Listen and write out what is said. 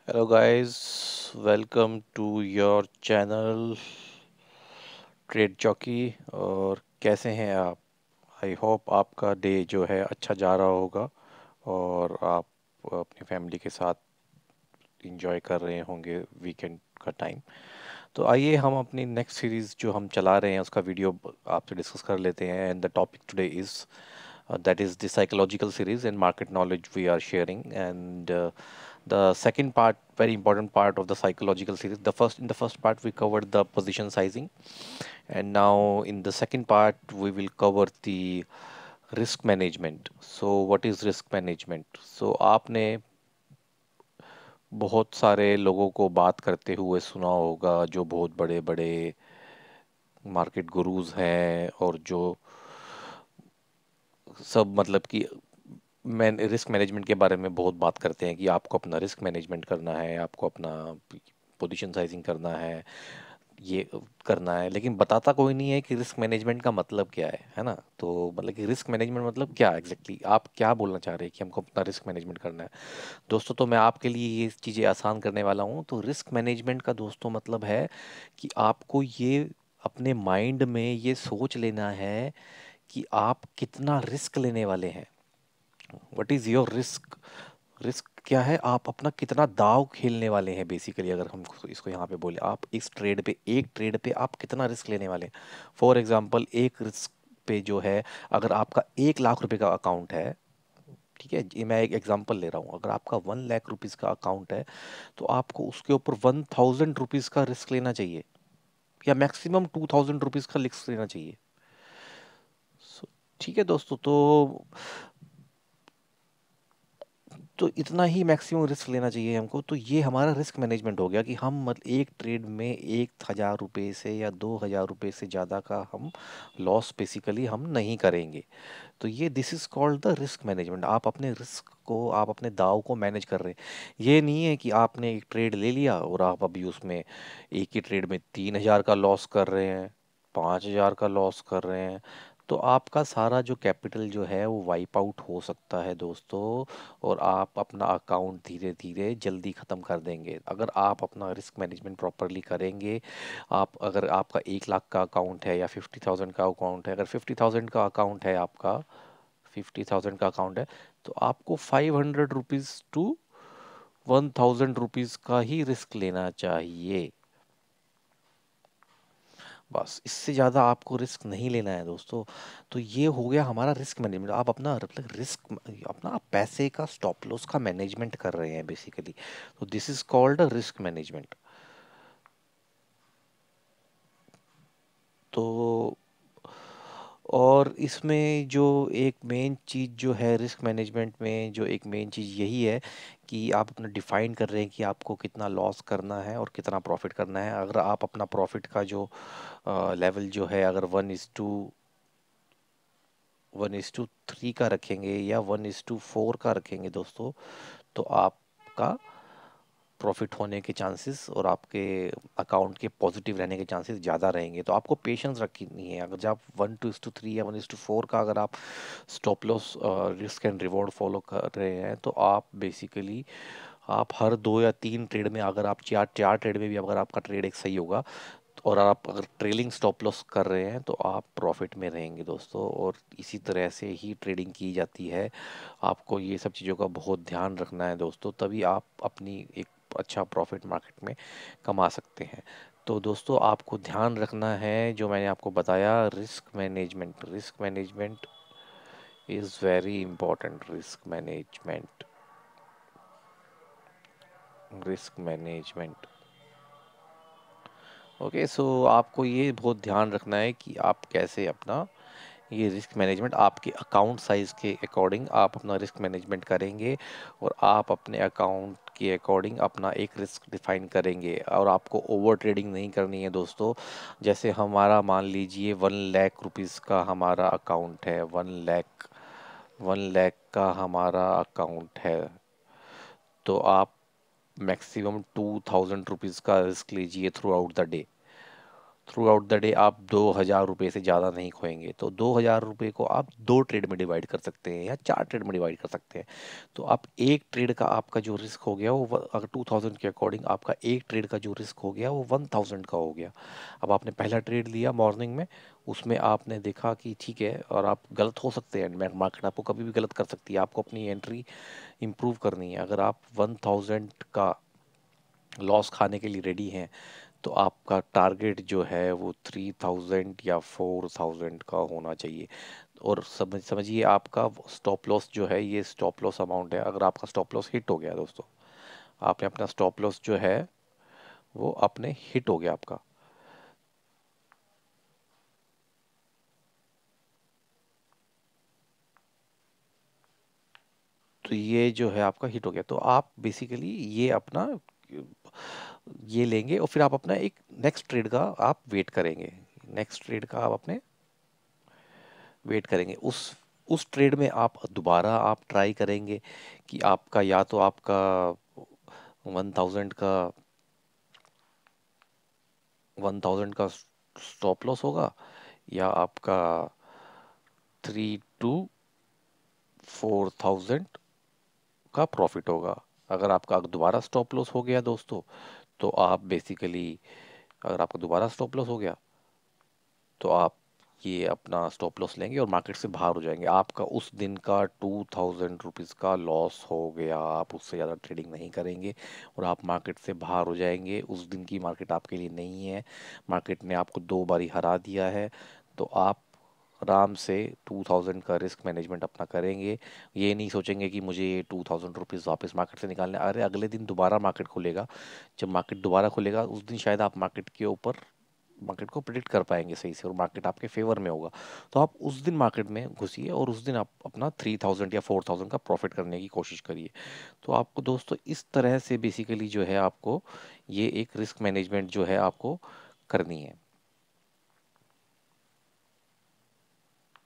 Hello guys, welcome to your channel trade jockey. और कैसे हैं आप? आई होप आपका डे जो है अच्छा जा रहा होगा और आप अपनी फैमिली के साथ इंजॉय कर रहे होंगे वीकेंड का टाइम। तो आइए हम अपनी नेक्स्ट सीरीज जो हम चला रहे हैं उसका वीडियो आपसे डिस्कस कर लेते हैं। And the topic today is that is the psychological series and market knowledge we are sharing. And the second part, very important part of the psychological series, in the first part we covered the position sizing, and now in the second part we will cover the risk management. So what is risk management? So आपने बहुत सारे लोगों को बात करते हुए सुना होगा जो बहुत बड़े बड़े मार्केट गुरुज हैं और जो सब मतलब कि मैन रिस्क मैनेजमेंट के बारे में बहुत बात करते हैं कि आपको अपना रिस्क मैनेजमेंट करना है, आपको अपना पोजीशन साइजिंग करना है, ये करना है, लेकिन बताता कोई नहीं है कि रिस्क मैनेजमेंट का मतलब क्या है ना? तो मतलब कि रिस्क मैनेजमेंट मतलब क्या एग्जैक्टली आप क्या बोलना चाह रहे हैं कि हमको अपना रिस्क मैनेजमेंट करना है? दोस्तों, तो मैं आपके लिए ये चीज़ें आसान करने वाला हूँ। तो रिस्क मैनेजमेंट का दोस्तों मतलब है कि आपको ये अपने माइंड में ये सोच लेना है कि आप कितना रिस्क लेने वाले हैं। What is your risk? Risk क्या है? आप अपना कितना दाव खेलने वाले हैं बेसिकली। अगर हम इसको यहाँ पे बोले, आप इस ट्रेड पे, एक ट्रेड पे आप कितना रिस्क लेने वाले हैं। फॉर एग्जांपल, एक रिस्क पे जो है, अगर आपका 1 लाख रुपए का अकाउंट है, ठीक है, ये मैं एक एग्जांपल ले रहा हूँ, अगर आपका 1 लाख रुपीज़ का अकाउंट है तो आपको उसके ऊपर 1000 रुपीज़ का रिस्क लेना चाहिए, या मैक्सिमम 2000 रुपीज़ का रिस्क लेना चाहिए। ठीक है दोस्तों, तो इतना ही मैक्सिमम रिस्क लेना चाहिए हमको। तो ये हमारा रिस्क मैनेजमेंट हो गया कि हम मतलब एक ट्रेड में 1000 रुपये से या 2000 रुपये से ज़्यादा का हम लॉस बेसिकली हम नहीं करेंगे। तो ये this is called the risk management. आप अपने रिस्क को, आप अपने दाव को मैनेज कर रहे हैं। ये नहीं है कि आपने एक ट्रेड ले लिया और आप अभी उसमें एक ही ट्रेड में 3000 का लॉस कर रहे हैं, 5000 का लॉस कर रहे हैं। तो आपका सारा जो कैपिटल जो है वो वाइप आउट हो सकता है दोस्तों, और आप अपना अकाउंट धीरे धीरे जल्दी ख़त्म कर देंगे अगर आप अपना रिस्क मैनेजमेंट प्रॉपरली करेंगे। आप, अगर आपका 1 लाख का अकाउंट है या 50,000 का अकाउंट है, अगर 50,000 का अकाउंट है आपका, 50,000 का अकाउंट है, तो आपको 500 रुपीज़ टू 1000 रुपीज़ का ही रिस्क लेना चाहिए। बस इससे ज़्यादा आपको रिस्क नहीं लेना है दोस्तों। तो ये हो गया हमारा रिस्क मैनेजमेंट। आप अपना मतलब रिस्क, अपना आप पैसे का स्टॉप लॉस का मैनेजमेंट कर रहे हैं बेसिकली। तो this is called risk management. तो और इसमें जो एक मेन चीज़ जो है रिस्क मैनेजमेंट में, जो एक मेन चीज़ यही है कि आप अपना डिफाइन कर रहे हैं कि आपको कितना लॉस करना है और कितना प्रॉफिट करना है। अगर आप अपना प्रॉफिट का जो लेवल जो है, अगर 1:3 का रखेंगे या 1:4 का रखेंगे दोस्तों, तो आपका प्रॉफिट होने के चांसेस और आपके अकाउंट के पॉजिटिव रहने के चांसेस ज़्यादा रहेंगे। तो आपको पेशेंस रखनी है। अगर जब 1:3 या 1:4 का अगर आप stop loss risk and reward follow कर रहे हैं, तो आप बेसिकली आप हर 2 या 3 ट्रेड में, अगर आप चार चार ट्रेड में भी अगर आपका ट्रेड एक सही होगा, और आप अगर ट्रेलिंग स्टॉप लॉस कर रहे हैं, तो आप प्रॉफिट में रहेंगे दोस्तों। और इसी तरह से ही ट्रेडिंग की जाती है। आपको ये सब चीज़ों का बहुत ध्यान रखना है दोस्तों, तभी आप अपनी एक अच्छा प्रॉफिट मार्केट में कमा सकते हैं। तो दोस्तों, आपको ध्यान रखना है जो मैंने आपको बताया, risk management. Risk management is very important. Risk management, risk management. Okay, so आपको ये बहुत ध्यान रखना है कि आप कैसे अपना ये रिस्क मैनेजमेंट, आपके अकाउंट साइज़ के अकॉर्डिंग आप अपना रिस्क मैनेजमेंट करेंगे, और आप अपने अकाउंट के अकॉर्डिंग अपना एक रिस्क डिफाइन करेंगे। और आपको ओवर ट्रेडिंग नहीं करनी है दोस्तों। जैसे हमारा मान लीजिए 1 लाख रुपीज़ का हमारा अकाउंट है, 1 लाख का हमारा अकाउंट है, तो आप मैक्सिमम 2000 रुपीज़ का रिस्क लीजिए through out the day. Through out the day आप 2,000 रुपये से ज़्यादा नहीं खोएंगे, तो 2,000 रुपये को आप 2 ट्रेड में डिवाइड कर सकते हैं या 4 ट्रेड में डिवाइड कर सकते हैं। तो आप एक ट्रेड का आपका जो रिस्क हो गया वो अगर 2,000 के अकॉर्डिंग आपका एक ट्रेड का जो रिस्क हो गया वो 1,000 का हो गया। अब आपने पहला ट्रेड लिया मॉर्निंग में, उसमें आपने देखा कि ठीक है, और आप गलत हो सकते हैं, मार्केट आपको कभी भी गलत कर सकती है, आपको अपनी एंट्री इम्प्रूव करनी है। अगर आप 1,000 का लॉस खाने के लिए रेडी हैं, तो आपका टारगेट जो है वो 3,000 या 4,000 का होना चाहिए। और समझिए आपका स्टॉप लॉस जो है, ये स्टॉप लॉस अमाउंट है। अगर आपका स्टॉप लॉस हिट हो गया दोस्तों, आपने अपना स्टॉप लॉस जो है वो अपने हिट हो गया आपका, तो ये जो है आपका हिट हो गया, तो आप बेसिकली ये अपना ये लेंगे और फिर आप अपना एक नेक्स्ट ट्रेड का आप वेट करेंगे। नेक्स्ट ट्रेड का आप अपने वेट करेंगे, उस ट्रेड में आप दोबारा आप ट्राई करेंगे कि आपका या तो आपका 1,000 का 1,000 का स्टॉप लॉस होगा, या आपका 3 to 4,000 का प्रॉफिट होगा। अगर आपका दोबारा स्टॉप लॉस हो गया दोस्तों, तो आप बेसिकली, अगर आपका दोबारा स्टॉप लॉस हो गया तो आप ये अपना स्टॉप लॉस लेंगे और मार्केट से बाहर हो जाएंगे। आपका उस दिन का 2,000 रुपीज़ का लॉस हो गया, आप उससे ज़्यादा ट्रेडिंग नहीं करेंगे और आप मार्केट से बाहर हो जाएंगे। उस दिन की मार्केट आपके लिए नहीं है, मार्केट ने आपको 2 बारी हरा दिया है, तो आप आराम से 2,000 का रिस्क मैनेजमेंट अपना करेंगे। ये नहीं सोचेंगे कि मुझे ये 2,000 रुपीज़ वापस मार्केट से निकालने, अरे अगले दिन दोबारा मार्केट खुलेगा, जब मार्केट दोबारा खुलेगा उस दिन शायद आप मार्केट को प्रिडिक्ट कर पाएंगे सही से और मार्केट आपके फेवर में होगा। तो आप उस दिन मार्केट में घुसिए और उस दिन आप अपना 3,000 या 4,000 का प्रॉफिट करने की कोशिश करिए। तो आपको दोस्तों इस तरह से बेसिकली जो है आपको ये एक रिस्क मैनेजमेंट जो है आपको करनी है।